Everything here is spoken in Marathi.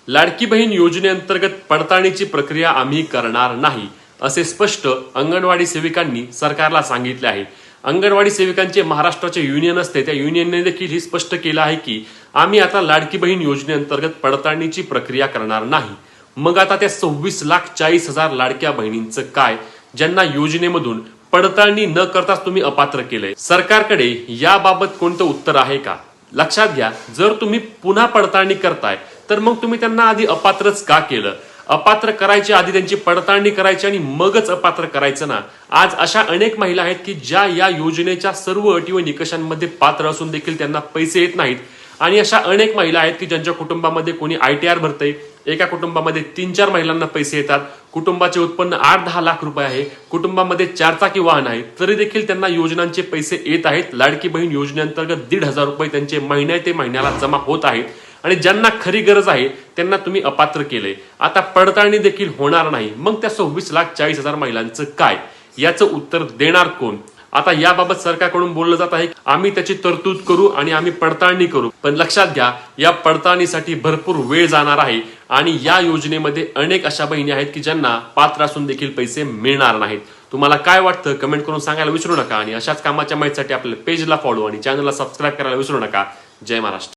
लाडकी बहीण योजनेअंतर्गत पडताळणीची प्रक्रिया आम्ही करणार नाही, असे स्पष्ट अंगणवाडी सेविकांनी सरकारला सांगितले आहे। अंगणवाडी सेविकांचे महाराष्ट्राचे युनियन असते, त्या युनियनने देखील हे स्पष्ट केलं आहे की आम्ही आता लाडकी बहीण योजनेअंतर्गत पडताळणीची प्रक्रिया करणार नाही। मग आता त्या 26,40,000 लाडक्या बहिणींचं काय, ज्यांना योजनेमधून पडताळणी न करताच तुम्ही अपात्र केलंय? सरकारकडे याबाबत कोणतं उत्तर आहे का? लक्षात घ्या, जर तुम्ही पुन्हा पडताळणी करताय तर मग तुम्ही त्यांना आधी अपात्रच का केलं? अपात्र करायच्या आधी त्यांची पडताळणी करायची आणि मगच अपात्र करायचं ना। आज अशा अनेक महिला आहेत की ज्या या योजनेच्या सर्व अटी व निकषांमध्ये पात्र असून देखील त्यांना पैसे येत नाहीत, आणि अशा अनेक महिला आहेत की ज्यांच्या कुटुंबामध्ये कोणी ITR भरतंय, एका कुटुंबामध्ये 3-4 महिलांना पैसे येतात, कुटुंबाचे उत्पन्न 8-10 लाख रुपये आहे, कुटुंबामध्ये 4 चाकी वाहन आहे, तरी देखील त्यांना योजनांचे पैसे येत आहेत। लाडकी बहीण योजनेअंतर्गत 1,500 रुपये त्यांचे महिन्या ते महिन्याला जमा होत आहेत, आणि ज्यांना खरी गरज आहे त्यांना तुम्ही अपात्र केलंय। आता पडताळणी देखील होणार नाही, मग त्या 26,40,000 महिलांचं काय, याचं उत्तर देणार कोण? आता याबाबत सरकारकडून बोललं जात आहे आम्ही त्याची तरतूद करू आणि आम्ही पडताळणी करू, पण लक्षात घ्या या पडताळणीसाठी भरपूर वेळ जाणार आहे, आणि या योजनेमध्ये अनेक अशा बहिणी आहेत की ज्यांना पात्र असून देखील पैसे मिळणार नाहीत। तुम्हाला काय वाटतं कमेंट करून सांगायला विसरू नका, आणि अशाच कामाच्या माहितीसाठी आपल्या पेजला फॉलो आणि चॅनलला सबस्क्राईब करायला विसरू नका। जय महाराष्ट्र।